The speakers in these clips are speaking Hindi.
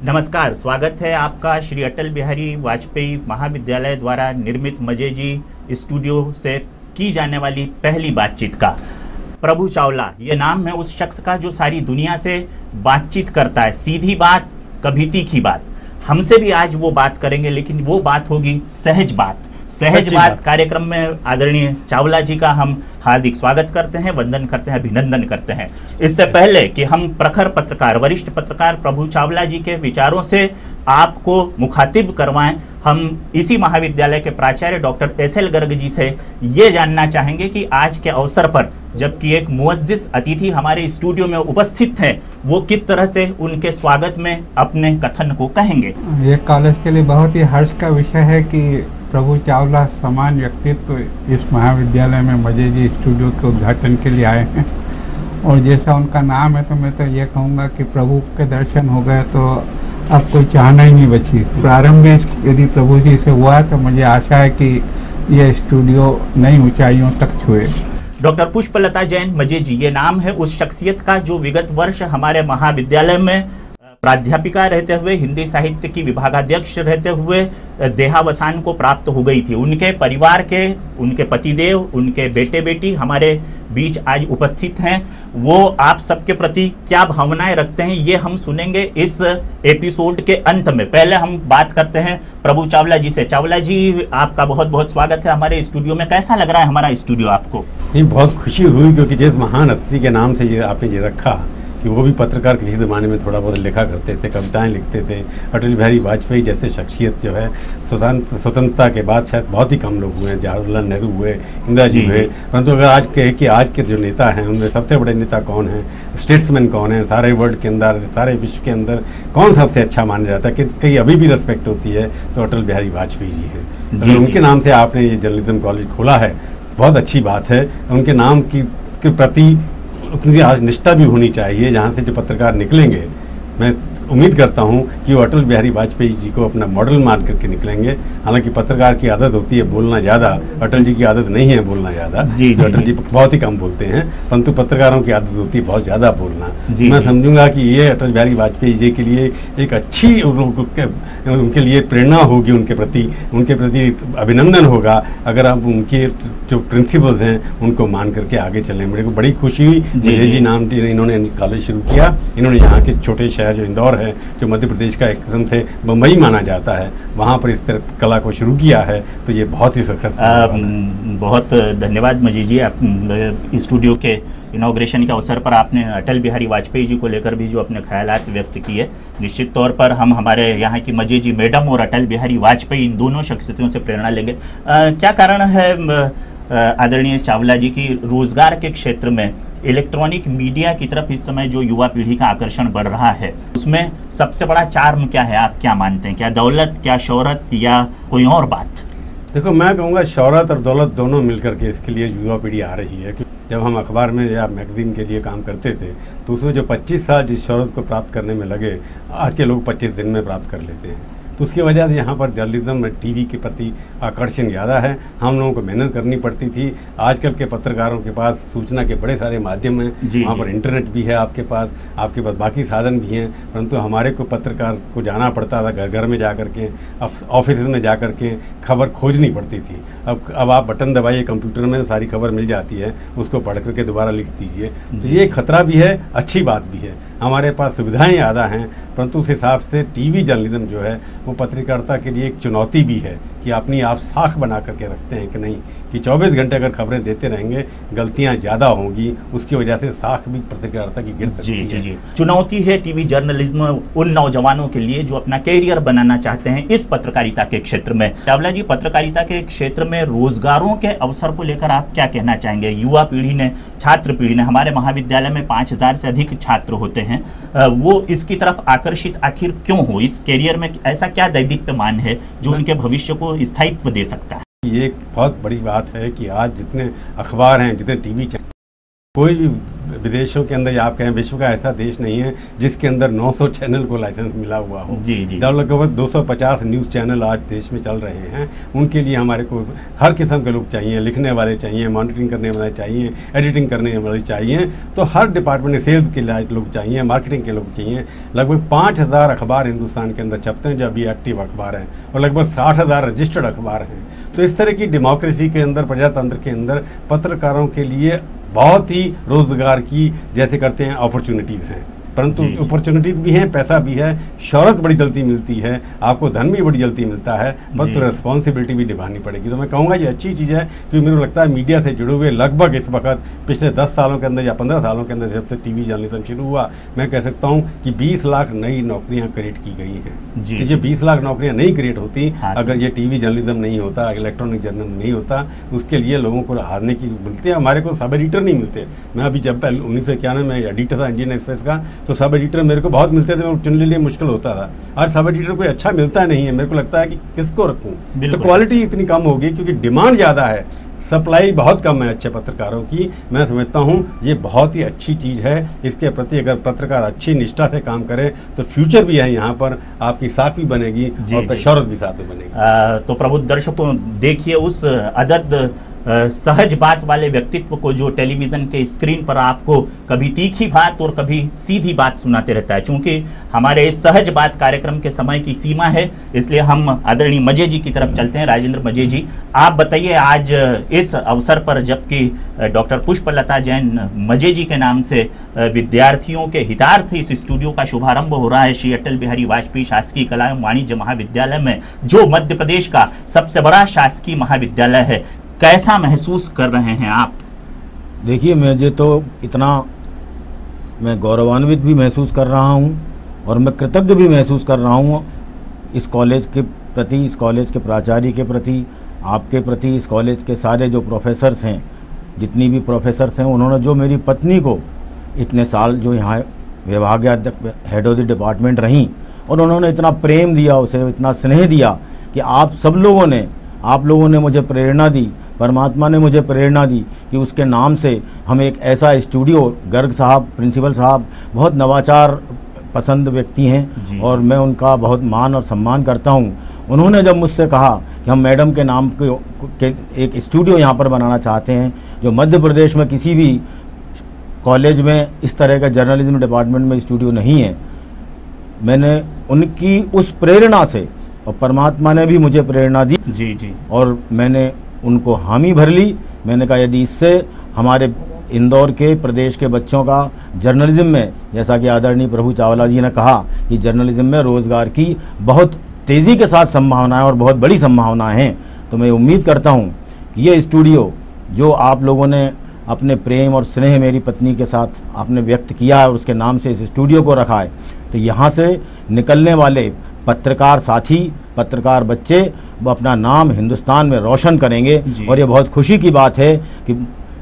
नमस्कार, स्वागत है आपका श्री अटल बिहारी वाजपेयी महाविद्यालय द्वारा निर्मित मजेजी स्टूडियो से की जाने वाली पहली बातचीत का। प्रभु चावला ये नाम है उस शख्स का जो सारी दुनिया से बातचीत करता है, सीधी बात, कभी तीखी बात। हमसे भी आज वो बात करेंगे, लेकिन वो बात होगी सहज बात। सहज बात कार्यक्रम में आदरणीय चावला जी का हम हार्दिक स्वागत करते हैं, वंदन करते हैं, अभिनंदन करते हैं। इससे पहले कि हम प्रखर पत्रकार, वरिष्ठ पत्रकार प्रभु चावला जी के विचारों से आपको मुखातिब करवाएं, हम इसी महाविद्यालय के प्राचार्य डॉक्टर एस.एल. गर्ग जी से ये जानना चाहेंगे कि आज के अवसर पर जबकि एक मुअज्जिज़ अतिथि हमारे स्टूडियो में उपस्थित हैं, वो किस तरह से उनके स्वागत में अपने कथन को कहेंगे। ये कॉलेज के लिए बहुत ही हर्ष का विषय है कि प्रभु चावला समान व्यक्तित्व इस महाविद्यालय में मजेजी स्टूडियो के उद्घाटन के लिए आए हैं। और जैसा उनका नाम है तो मैं तो ये कहूँगा कि प्रभु के दर्शन हो गए तो अब कोई चाहना ही नहीं बची। प्रारंभ में यदि प्रभु जी से हुआ तो मुझे आशा है कि ये स्टूडियो नई ऊंचाइयों तक छुए। डॉक्टर पुष्पलता जैन मजेजी ये नाम है उस शख्सियत का जो विगत वर्ष हमारे महाविद्यालय में प्राध्यापिका रहते हुए, हिंदी साहित्य की विभागाध्यक्ष रहते हुए देहावसान को प्राप्त हो गई थी। उनके परिवार के, उनके पतिदेव, उनके बेटे बेटी हमारे बीच आज उपस्थित हैं। वो आप सबके प्रति क्या भावनाएं रखते हैं ये हम सुनेंगे इस एपिसोड के अंत में। पहले हम बात करते हैं प्रभु चावला जी से। चावला जी, आपका बहुत बहुत स्वागत है हमारे स्टूडियो में। कैसा लग रहा है हमारा स्टूडियो आपको? नहीं, बहुत खुशी हुई, क्योंकि जिस महान हस्ती के नाम से ये आपने ये रखा कि वो भी पत्रकार किसी ज़माने में थोड़ा बहुत लिखा करते थे, कविताएं लिखते थे। अटल बिहारी वाजपेयी जैसे शख्सियत जो है स्वतंत्रता के बाद शायद बहुत ही कम लोग हुए हैं। जवाहरलाल नेहरू हुए, इंदिरा जी हुए, परंतु अगर आज कहे कि आज के जो नेता हैं उनमें सबसे बड़े नेता कौन हैं, स्टेट्समैन कौन है, सारे वर्ल्ड के अंदर, सारे विश्व के अंदर कौन सबसे अच्छा माना जाता है, कि कहीं अभी भी रिस्पेक्ट होती है, तो अटल बिहारी वाजपेयी जी हैं। उनके नाम से आपने ये जर्नलिज्म कॉलेज खोला है, बहुत अच्छी बात है। उनके नाम के प्रति उतनी आज निष्ठा भी होनी चाहिए, जहाँ से जो पत्रकार निकलेंगे, मैं उम्मीद करता हूँ कि वो अटल बिहारी वाजपेयी जी को अपना मॉडल मान करके निकलेंगे। हालांकि पत्रकार की आदत होती है बोलना ज़्यादा, अटल जी की आदत नहीं है बोलना ज़्यादा। अटल जी बहुत ही कम बोलते हैं, परंतु पत्रकारों की आदत होती है बहुत ज़्यादा बोलना। मैं समझूंगा कि ये अटल बिहारी वाजपेयी जी के लिए एक अच्छी, उनके लिए प्रेरणा होगी, उनके प्रति अभिनंदन होगा अगर आप उनके जो प्रिंसिपल्स हैं उनको मान करके आगे चलें। मेरे को बड़ी खुशी हुई, मजेजी नाम इन्होंने कॉलेज शुरू किया। इन्होंने यहाँ के छोटे शहर जो इंदौर है, जो मध्य प्रदेश का एक किस्म से बम्बई माना जाता है, वहाँ पर इस तरह कला को शुरू किया है, तो ये बहुत ही सक्सेसफुल। बहुत धन्यवाद मजेजी। आप स्टूडियो के इनॉग्रेशन के अवसर पर आपने अटल बिहारी वाजपेयी जी को लेकर भी जो अपने ख्यालात व्यक्त किए, निश्चित तौर पर हम हमारे यहाँ की मजेजी मैडम और अटल बिहारी वाजपेयी इन दोनों शख्सियतों से प्रेरणा लेंगे। क्या कारण है आदरणीय चावला जी की रोजगार के क्षेत्र में इलेक्ट्रॉनिक मीडिया की तरफ इस समय जो युवा पीढ़ी का आकर्षण बढ़ रहा है, उसमें सबसे बड़ा चार्म क्या है? आप क्या मानते हैं? क्या दौलत, क्या शोहरत, या कोई और बात? देखो, मैं कहूँगा शोहरत और दौलत दोनों मिलकर के इसके लिए युवा पीढ़ी आ रही है। जब हम अखबार में या मैगजीन के लिए काम करते थे तो उसमें जो 25 साल जिस शोहरत को प्राप्त करने में लगे, आज के लोग 25 दिन में प्राप्त कर लेते हैं। तो उसकी वजह से यहाँ पर जर्नलिज्म में टीवी के प्रति आकर्षण ज़्यादा है। हम लोगों को मेहनत करनी पड़ती थी। आजकल के पत्रकारों के पास सूचना के बड़े सारे माध्यम हैं, वहाँ पर इंटरनेट भी है, आपके पास बाकी साधन भी हैं, परंतु हमारे को पत्रकार को जाना पड़ता था, घर घर में जा कर के, ऑफिस में जा कर के खबर खोजनी पड़ती थी। अब आप बटन दबाइए, कंप्यूटर में सारी खबर मिल जाती है, उसको पढ़ करके दोबारा लिख दीजिए। तो ये खतरा भी है, अच्छी बात भी है। हमारे पास सुविधाएं ज़्यादा हैं, परंतु उस हिसाब से टीवी जर्नलिज्म जो है वो पत्रकारिता के लिए एक चुनौती भी है कि अपनी आप साख बना करके रखते हैं कि नहीं, कि 24 घंटे अगर खबरें देते रहेंगे गलतियां ज़्यादा होंगी, उसकी वजह से साख भी पत्रकारिता की गिर सकती है। जी। चुनौती है टीवी जर्नलिज्म उन नौजवानों के लिए जो अपना कैरियर बनाना चाहते हैं इस पत्रकारिता के क्षेत्र में। चावला जी, पत्रकारिता के क्षेत्र में रोजगारों के अवसर को लेकर आप क्या कहना चाहेंगे? युवा पीढ़ी ने, छात्र पीढ़ी ने, हमारे महाविद्यालय में 5000 से अधिक छात्र होते हैं, वो इसकी तरफ आकर्षित आखिर क्यों हो? इस कैरियर में ऐसा क्या दैदीप्यमान है जो उनके भविष्य को स्थायित्व दे सकता है? ये एक बहुत बड़ी बात है कि आज जितने अखबार हैं, जितने टीवी चैनल, कोई भी विदेशों के अंदर या आप कहें विश्व का ऐसा देश नहीं है जिसके अंदर 900 चैनल को लाइसेंस मिला हुआ हो। जी जी। लगभग 250 न्यूज़ चैनल आज देश में चल रहे हैं। उनके लिए हमारे को हर किस्म के लोग चाहिए, लिखने वाले चाहिए, मॉनिटरिंग करने वाले चाहिए, एडिटिंग करने वाले चाहिए, तो हर डिपार्टमेंट में सेल्स के लोग चाहिए, मार्केटिंग के लोग चाहिए। लगभग 5000 अखबार हिंदुस्तान के अंदर छपते हैं जो अभी एक्टिव अखबार हैं, और लगभग 60,000 रजिस्टर्ड अखबार हैं। तो इस तरह की डेमोक्रेसी के अंदर, प्रजातंत्र के अंदर पत्रकारों के लिए बहुत ही रोजगार की जैसे करते हैं अपॉर्चुनिटीज़ हैं, परंतु अपॉर्चुनिटीज भी हैं, पैसा भी है, शौहरत बड़ी जल्दी मिलती है, आपको धन भी बड़ी जल्दी मिलता है, परंतु रिस्पॉन्सिबिलिटी भी निभानी पड़ेगी। तो मैं कहूँगा ये अच्छी चीज़ है, क्योंकि मेरे को लगता है मीडिया से जुड़े हुए लगभग इस वक्त पिछले 10 सालों के अंदर या 15 सालों के अंदर जब से टीवी जर्नलिज्म शुरू हुआ, मैं कह सकता हूँ कि 20 लाख नई नौकरियाँ क्रिएट की गई हैं। ये 20 लाख नौकरियाँ नहीं क्रिएट होती अगर ये टीवी जर्नलिज्म नहीं होता, इलेक्ट्रॉनिक जर्नलिज्म नहीं होता। उसके लिए लोगों को हारने की मिलती है, हमारे को सब एडिटर नहीं मिलते। मैं अभी जब 1991 में एडिटर था इंडियन एक्सप्रेस का, तो सब एडिटर मेरे को बहुत मिलते थे, मैं चुनने के लिए मुश्किल होता था। आज सब एडिटर कोई अच्छा मिलता नहीं है, मेरे को लगता है कि किसको रखूं। तो क्वालिटी इतनी कम होगी क्योंकि डिमांड ज़्यादा है, सप्लाई बहुत कम है अच्छे पत्रकारों की। मैं समझता हूं ये बहुत ही अच्छी चीज़ है। इसके प्रति अगर पत्रकार अच्छी निष्ठा से काम करे तो फ्यूचर भी है, यहाँ पर आपकी साख भी बनेगी और शौहरत भी साथ में बनेगी। तो प्रबुद्ध दर्शकों, देखिए उस अदद सहज बात वाले व्यक्तित्व को जो टेलीविज़न के स्क्रीन पर आपको कभी तीखी बात और कभी सीधी बात सुनाते रहता है। चूंकि हमारे सहज बात कार्यक्रम के समय की सीमा है, इसलिए हम आदरणीय मजे जी की तरफ चलते हैं। राजेंद्र मजे जी, आप बताइए, आज इस अवसर पर जबकि डॉक्टर पुष्पलता जैन मजे जी के नाम से विद्यार्थियों के हितार्थ इस स्टूडियो का शुभारंभ हो रहा है श्री अटल बिहारी वाजपेयी शासकीय कला एवं वाणिज्य महाविद्यालय में, जो मध्य प्रदेश का सबसे बड़ा शासकीय महाविद्यालय है, कैसा महसूस कर रहे हैं आप? देखिए, मुझे तो इतना मैं गौरवान्वित भी महसूस कर रहा हूं और मैं कृतज्ञ भी महसूस कर रहा हूं इस कॉलेज के प्रति, इस कॉलेज के प्राचार्य के प्रति, आपके प्रति, इस कॉलेज के सारे जो प्रोफेसर्स हैं, जितनी भी प्रोफेसर्स हैं, उन्होंने जो मेरी पत्नी को इतने साल जो यहाँ विभागाध्यक्ष हेड ऑफ द डिपार्टमेंट रहीं, और उन्होंने इतना प्रेम दिया, उसे इतना स्नेह दिया कि आप लोगों ने मुझे प्रेरणा दी, परमात्मा ने मुझे प्रेरणा दी कि उसके नाम से हम एक ऐसा स्टूडियो, गर्ग साहब, प्रिंसिपल साहब बहुत नवाचार पसंद व्यक्ति हैं और मैं उनका बहुत मान और सम्मान करता हूं। उन्होंने जब मुझसे कहा कि हम मैडम के नाम के एक स्टूडियो यहां पर बनाना चाहते हैं, जो मध्य प्रदेश में किसी भी कॉलेज में इस तरह का जर्नलिज्म डिपार्टमेंट में स्टूडियो नहीं है, मैंने उनकी उस प्रेरणा से, और परमात्मा ने भी मुझे प्रेरणा दी जी, और मैंने उनको हामी भर ली। मैंने कहा यदि इससे हमारे इंदौर के प्रदेश के बच्चों का जर्नलिज्म में, जैसा कि आदरणीय प्रभु चावला जी ने कहा कि जर्नलिज्म में रोज़गार की बहुत तेज़ी के साथ संभावनाएं और बहुत बड़ी संभावनाएं हैं, तो मैं उम्मीद करता हूं कि ये स्टूडियो जो आप लोगों ने अपने प्रेम और स्नेह मेरी पत्नी के साथ आपने व्यक्त किया है और उसके नाम से इस स्टूडियो को रखा है, तो यहाँ से निकलने वाले पत्रकार साथी, पत्रकार बच्चे वो अपना नाम हिंदुस्तान में रोशन करेंगे। और ये बहुत खुशी की बात है कि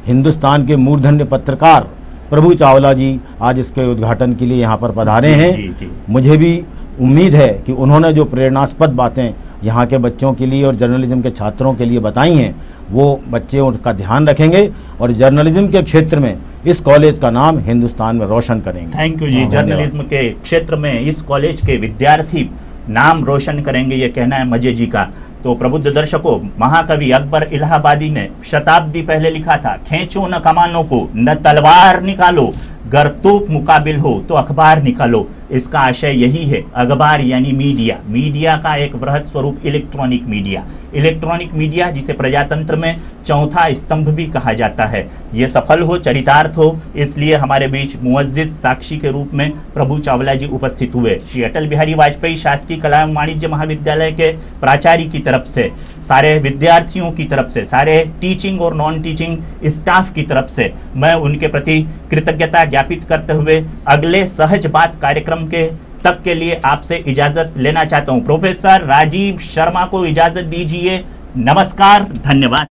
हिंदुस्तान के मूर्धन्य पत्रकार प्रभु चावला जी आज इसके उद्घाटन के लिए यहाँ पर पधारे हैं। मुझे भी उम्मीद है कि उन्होंने जो प्रेरणास्पद बातें यहाँ के बच्चों के लिए और जर्नलिज्म के छात्रों के लिए बताई हैं, वो बच्चे उनका ध्यान रखेंगे और जर्नलिज्म के क्षेत्र में इस कॉलेज का नाम हिंदुस्तान में रोशन करेंगे। Thank you ji. जर्नलिज्म के क्षेत्र में इस कॉलेज के विद्यार्थी नाम रोशन करेंगे, ये कहना है मजे जी का। तो प्रबुद्ध दर्शकों, महाकवि अकबर इलाहाबादी ने शताब्दी पहले लिखा था, खींचो न कमानों को, न तलवार निकालो, गर तोप मुकाबिल हो तो अखबार निकालो। इसका आशय यही है। अखबार यानी मीडिया, मीडिया का एक वृहद स्वरूप इलेक्ट्रॉनिक मीडिया, इलेक्ट्रॉनिक मीडिया जिसे प्रजातंत्र में चौथा स्तंभ भी कहा जाता है, ये सफल हो, चरितार्थ हो, इसलिए हमारे बीच मुअज्जिज साक्षी के रूप में प्रभु चावला जी उपस्थित हुए। श्री अटल बिहारी वाजपेयी शासकीय कला एवं वाणिज्य महाविद्यालय के प्राचार्य की तरफ से, सारे विद्यार्थियों की तरफ से, सारे टीचिंग और नॉन टीचिंग स्टाफ की तरफ से मैं उनके प्रति कृतज्ञता ज्ञापित करते हुए अगले सहज बात कार्यक्रम के तक के लिए आपसे इजाजत लेना चाहता हूं। प्रोफेसर राजीव शर्मा को इजाजत दीजिए। नमस्कार, धन्यवाद।